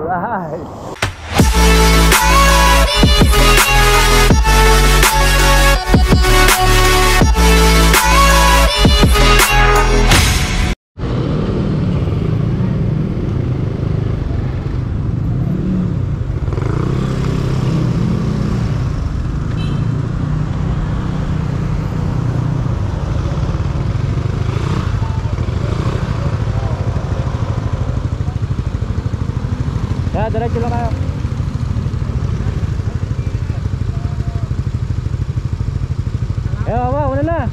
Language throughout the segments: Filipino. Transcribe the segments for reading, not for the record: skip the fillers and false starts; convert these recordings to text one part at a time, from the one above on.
Alright. Diretso lang kayo. Una na.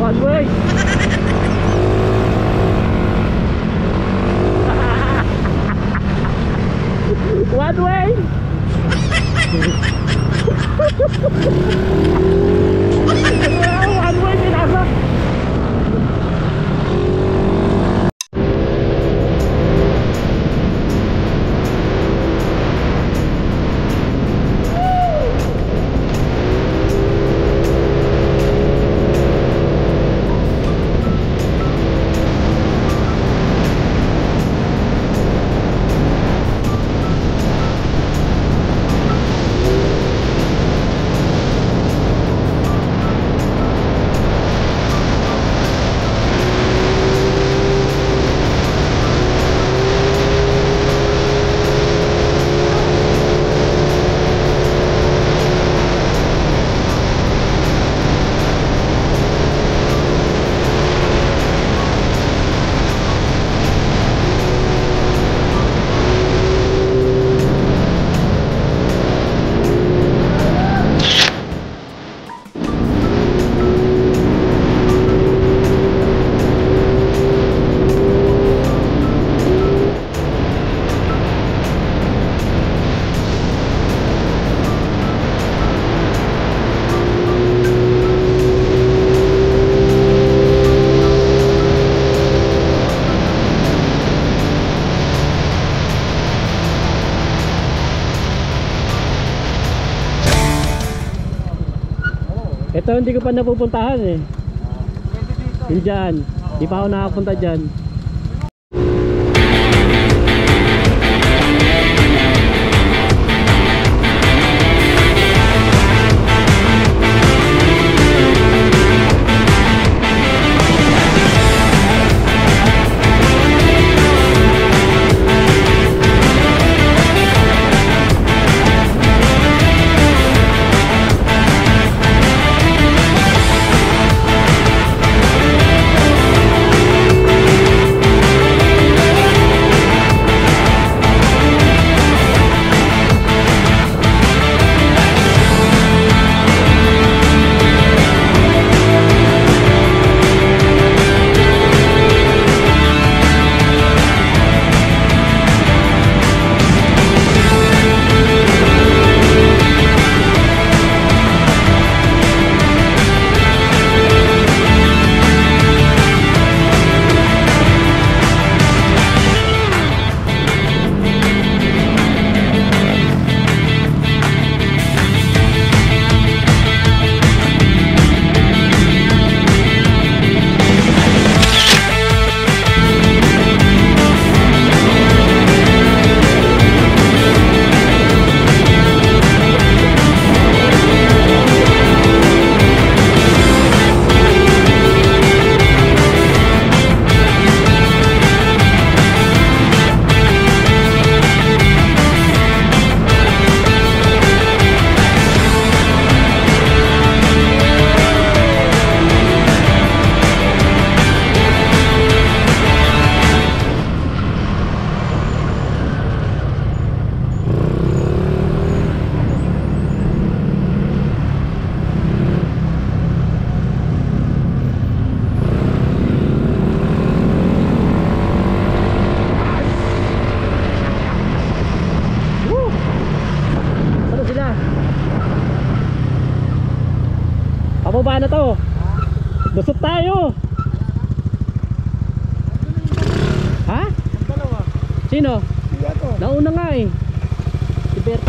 One way. One way. One way pinasa. Ito hindi ko pa napupuntahan eh. Yung dyan. Di pa ako nakapunta dyan. Sino? Hindi ako. Nauna nga eh. Si Bert.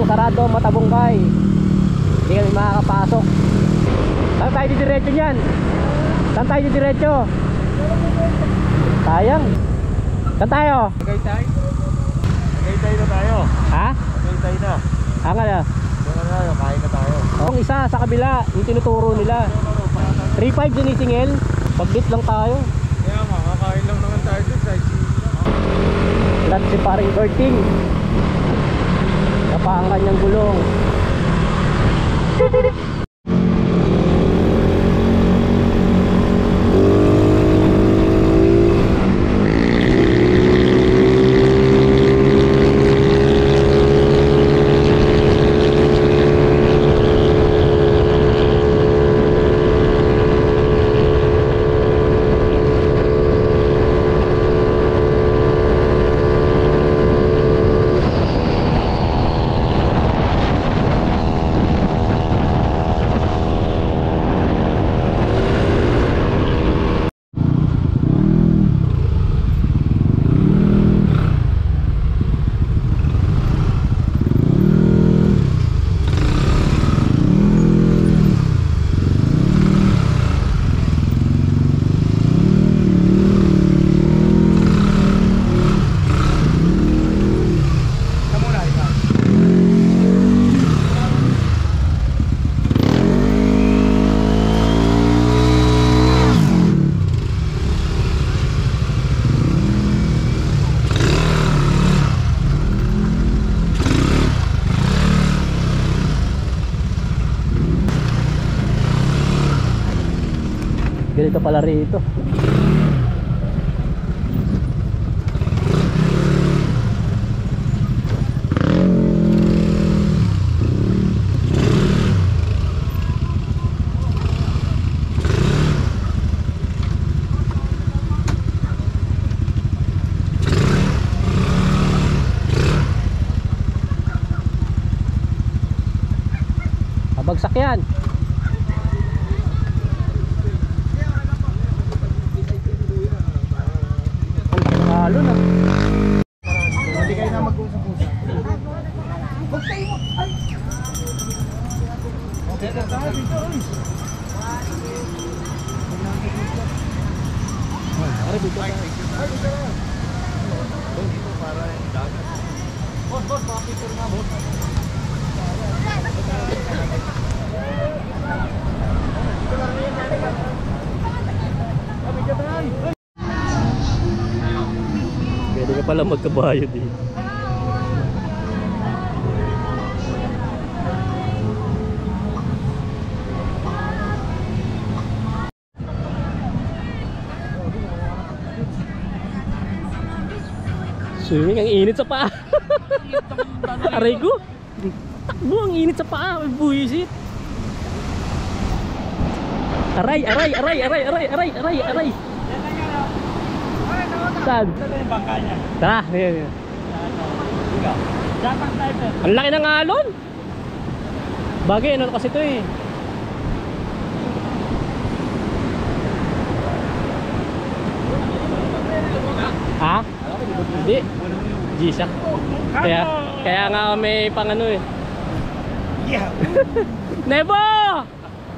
Sarado Matabungkay. Hindi kami makakapasok. Saan tayo didiretso niyan? Saan tayo didiretso? Sayang. Saan tayo? Tagaytay? Tagaytay na tayo. Ha? Tagaytay na. Nga na. Doon na tayo, kain na tayo. Yung isa sa kabila, yung tinuturo nila 3.5 sinisingil. Pag-bit lang tayo. Kaya makakain lang naman tayo dun sa Lahat si paring Berting. Napa ang kanyang gulong. Ganito pala rito. Bagsak yan. Halo na. Hindi kayo na mag-usap-usap. Ari dito tayo. Dito para yung dagat. Boss, mga picture nga, boss. Pwede ka pala magkabayo dito. Swimming, ang init sa paa. Aray ko. Takbo, ang init sa paa. Buwisit. Aray. Saan? Tara, yan. Ang laki ng alon. Bagay, ano kasi ito eh. Ha? Hindi. G-Shock. Kaya nga may pang ano eh. Yeah. Nebo!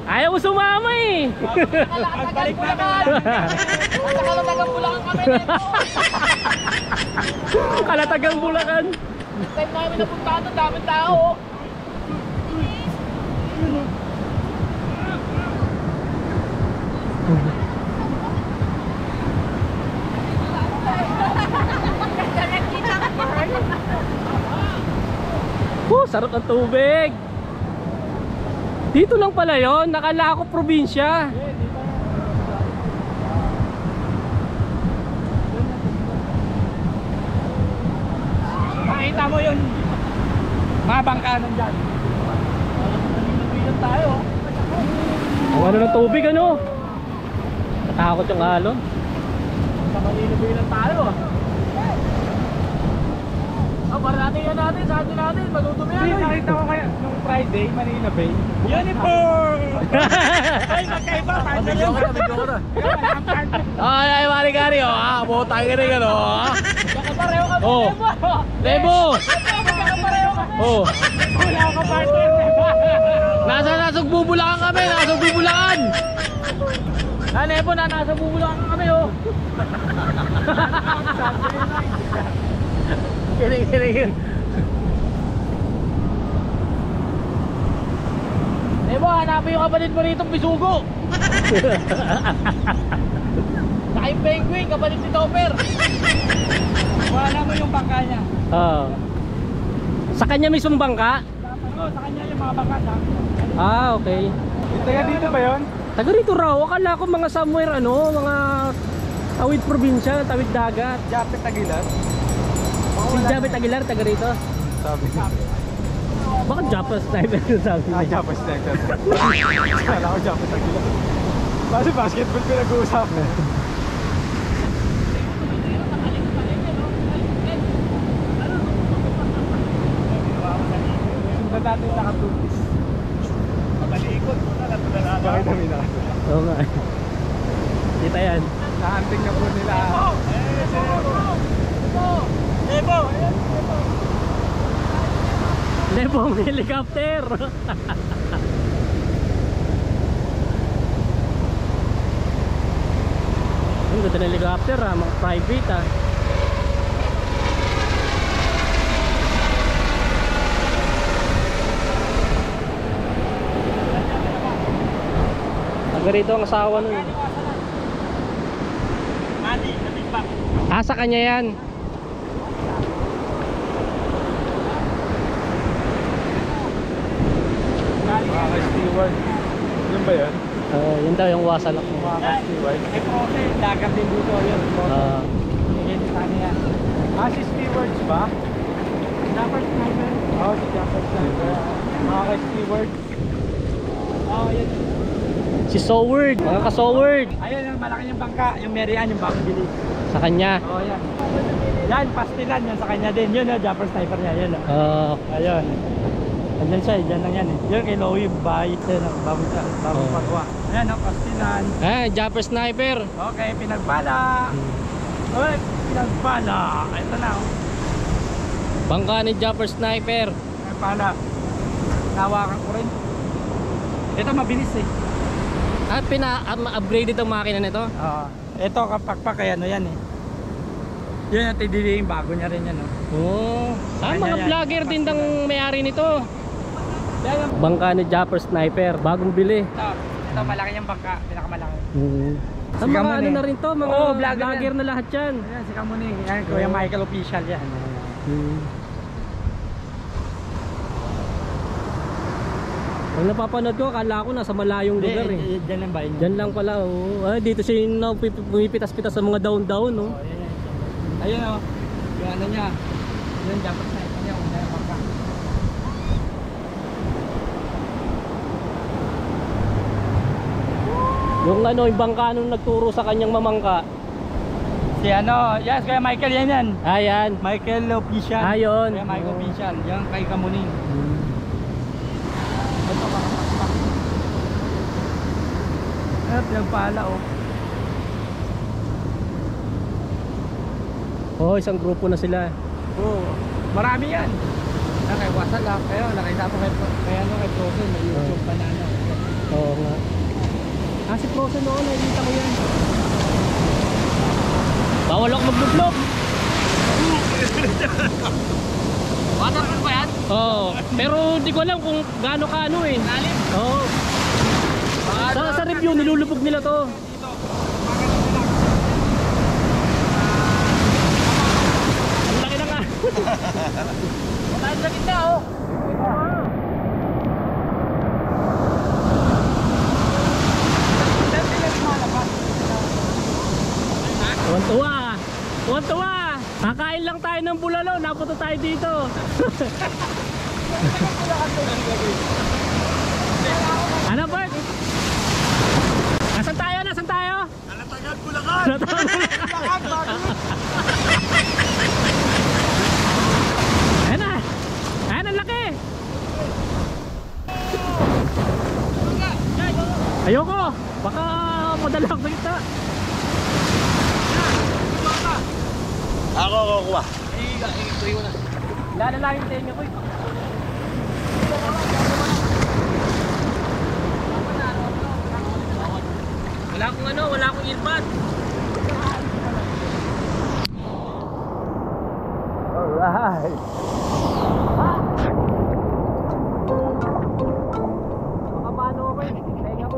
Ayaw mo sumama eh. Pagbalik na kami. Kalatagang Bulacan kami, Nebo. Kalatagang Bulacan. Time namin napuntahan, ang daming tao. Sarap ng tubig. Dito lang pala yon, nakala ko probinsya. Makita mo yun. Mga bangkanan dyan. Nabilang tayo. Ang ano ng tubig ano? Natakot yung alon. Sa Manila tayo. Para natin yan natin, sa atin natin, magutumi yan. Nakita ko kaya nung Friday, Manila Bay. Uniform! Ay, magkaiba. Video ko na. Ay, mari-kari oh. Botang ka rin ano. Magkakapareho kami, Oh. Nebo. Nebo! Magkakapareho kami. Oh. Wala ka partner. Nasag bubulakan kami, nasag bubulakan. Nebo, nasa bubulakan kami, oh. Kiring. Nebo, hanapin yung kapatid mo rito, Bisugo. Saka yung Penguin, kapatid si Topper. Wala mo yung bangka niya. Sa kanya may sumbangka? Oo, sa kanya yung mga bangka. Okay. Taga dito ba yun? Taga rito raw, akala ko mga somewhere ano, mga tawid probinsya, tawid dagat. Japet Aguilar. Si Javet Aguilar, taga rito. Sabi ko. Bakit Japas sniper yung sabi niya? Japet Sniper. Kala ko Japet Aguilar. Kasi basketball pinag-uusapan. Sundan natin naka-2-piece. Mabalikot mo na natulala. Bakit kami na? Oo nga. Kita yan. Nahanting na po nila. Nebo! Nebo, may helicopter. Ang ganda ng helicopter ha, mga private ha. Taga rito ang asawa nun. Mati, nabig pa. Sa kanya yan. Mga ka-steward. Yun ba yun? Yun daw yung wasalak mo. Mga ka-steward. May process, dagat din dito. Yun, Ah, Yan sa kanya. Si stewards ba? Dapat sniper. Oo, si Japet Sniper. Mga ka-steward. Oo, yan. si Soward, mga ka-Soward. Ayun, yung malaki yung bangka. Yung Merian, yung bagong bili. Sa kanya. Oo, yan. Yan, pastilan. Yan sa kanya din. Yun, yung jumper sniper niya. Yan, oh. Ayun. Andyan siya, dyan lang yan eh. Yun kay Louie, bahay. Yan, bagong pagwa. Ayan, pastilan. Jumper sniper. Okay, pinagbala. Okay, pinagbala. Ito na, oh. Bangka ni Jumper sniper. Pinagbala. Nawakan ko rin. Ito mabilis eh. At upgraded ang makina nito. Oo. Ito kapakpak kaya ano yan eh. Yun yung TDD, bago niya rin yan oh. Oh. Ah, Kanya mga yan. vlogger din ang may-ari nito. Bangka ni Japper Sniper, bagong bili. Ito malaki yung bangka, pinakamalaki. Sa Sigaw mga mo ano eh. na rin to, mga Oo, vlogger na lahat yan. Ayan, si Kamuning. Yan, Kuya Michael official yan. Ang napapanood ko, akala ko nasa malayong lugar eh. Diyan lang ba yun? Diyan lang pala, oh. Ah, dito siya yung pumipitas-pitas sa mga down-down, oh. Ayun oh. Yung ano niya. Yun, dapat na ito niya. Yung bangka. Yung ano, yung bangka nung nagturo sa kanyang mamangka. Si ano, yes, Kuya Michael yan yan. Ayan. Michael official. Ayun. Kuya Michael official. Yan kay Kamuning. Ito kakapakpak. At yung pala oh. Oh, isang grupo na sila. Oo. Marami yan. Kay Wasal lang. Kaya nakita ko kay ano kay Frozen. May YouTube pa na ano. Oo nga. Ah, si Frozen noon, nakikita ko yan. Bawal ako maglublog. Waterproof ba yan? Oo. Pero hindi ko alam kung gaano kaano eh. Lalim? Oo. Sa review, nilulubog nila to. Ang laki na nga. Wala sa gitna oh. Tuwan-tuwa. Tuwan-tuwa. Kakain lang tayo ng bulalo. Napunta tayo dito. Ano, Bert? Nasaan tayo? Nasaan tayo? Alatagan Bulacan! Ayan na. Ayan, ang laki. Ayoko. Baka madala ako sa kita. Ako kukuha. Lalalangin tayo niyo ko. Wala akong ano, wala akong earpad. Alright. Baka paano ako eh. Tenga mo.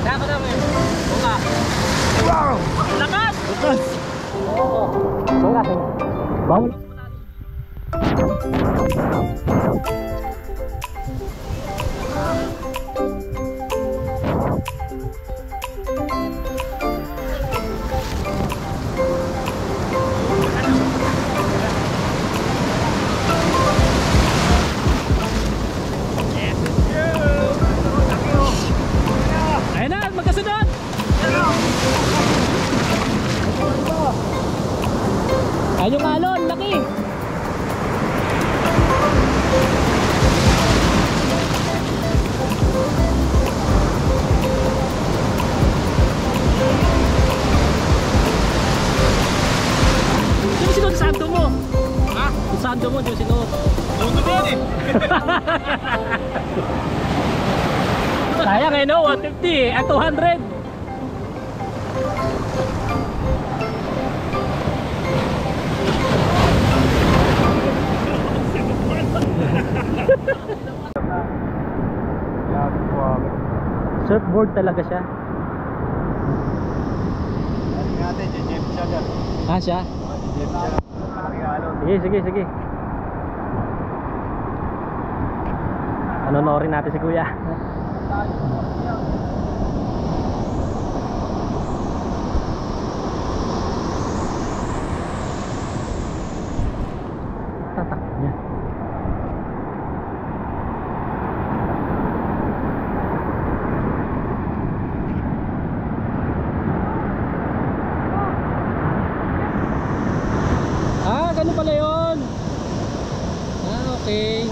Kaya ko na mo eh. Bunga. Wow! Lakas! Bukas! Oo. Bunga, tenga. Bawal. Ayun na, magkasunod! Ayun nga lon, laki! Sino sinod sa sando mo? Ha? Yung sando mo, sino sinod? Luto din eh! Sayang eh no, 150 at 200. Surfboard talaga siya. Ating natin, Jeff siya dyan. Ah, siya? Jeff siya. Malaking alon. Sige, sige, sige. Anonorin natin si Kuya. Tatak niya. Ah, ganun pala yun. Ah, okay.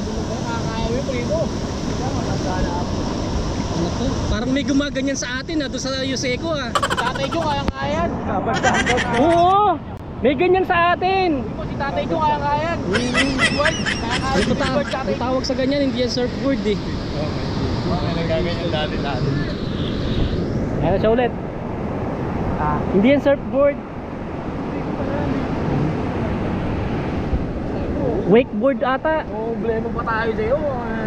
Ano to? Parang may gumaganyan sa atin doon sa Yuseco ah. Tatay ko kaya-kaya yan. Oo! May ganyan sa atin. Si tatay ko kaya-kaya. Ang tawag sa ganyan, hindi yan surfboard eh. Nagaganyan dati. Ayan siya ulit. Hindi yan surfboard. Wakeboard ata. Problema pa tayo sa'yo.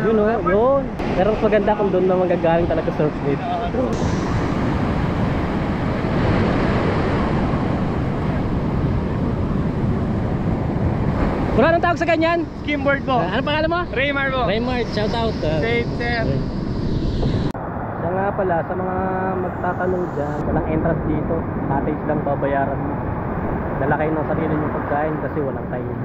Yun o, yun. Pero mas maganda kung doon na magagaling talaga surfboard. Wala nang tawag sa ganyan? Skimboard po. Ano pangalan mo? Raymar po. Raymart, shout out. Safe, sir. Siya nga pala, sa mga magtatanong dyan, walang entrance dito. Cottage lang babayaran mo. Dala kayo ng sarili nyo pagkain kasi walang kayo.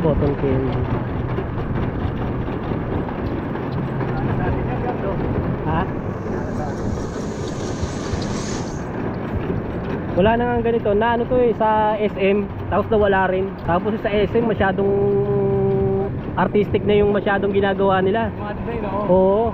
Bottle candy. Ha? Wala na nga ganito na ano to eh, sa SM tapos nawala rin. Tapos sa SM masyadong artistic na yung masyadong ginagawa nila. Oo.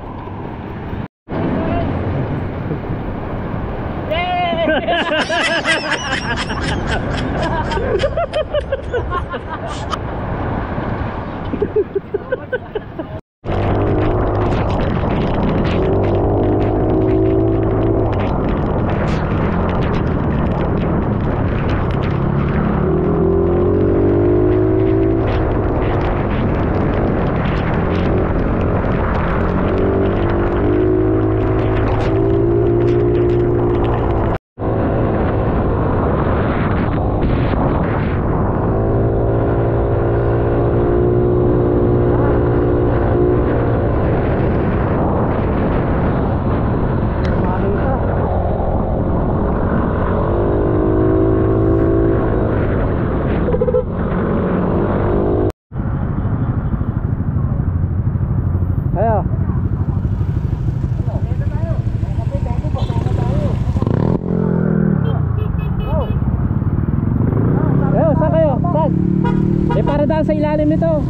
Para daan sa ilalim nito.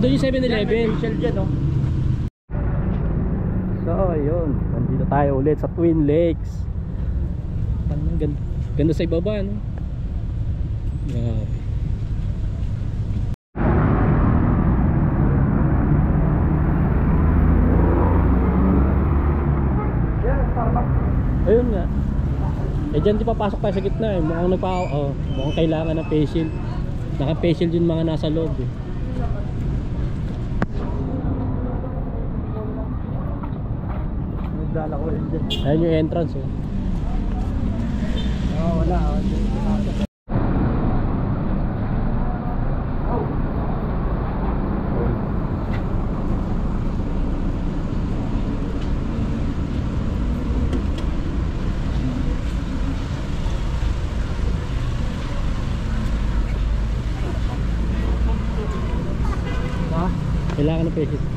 Doon yung 7-Eleven. So ayun, nandito tayo ulit sa Twin Lakes. Ganda sa ibaba, no? Grabe. Ayun nga. Eh dyan di papasok tayo sa gitna eh. Mukhang kailangan ng face shield. Naka-face shield yung mga nasa loob eh. Dala ko rin dyan. Ayan yung entrance eh. Wala. Kailangan ng face shield.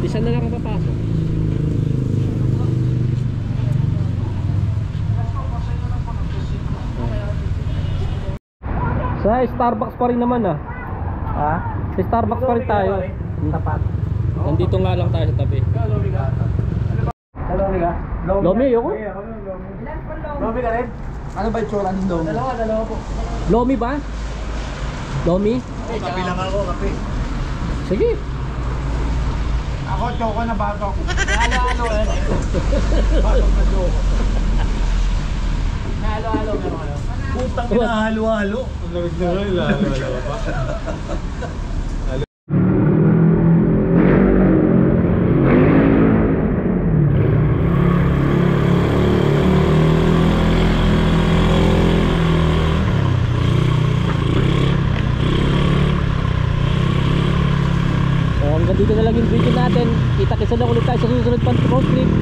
Isa na lang ang papasok. Sa Starbucks pa rin naman ah. Ha? Sa Starbucks pa rin tayo. Tapat. Nandito nga lang tayo sa tabi. Lomi ka? Lomi, ayoko. Lomi ka rin? Ano ba yung tsura ng Lomi? Dalawa po. Lomi ba? Lomi? Kape lang ako, kape. Sige. Ako, choco na bago ako. Halo-halo eh. Bago na choco. Halo-halo meron kayo. Putang ina, halo-halo. Ang lamig na rin, halo-halo pa. video natin. Kita-kisa lang ulit tayo sa susunod pang road trip.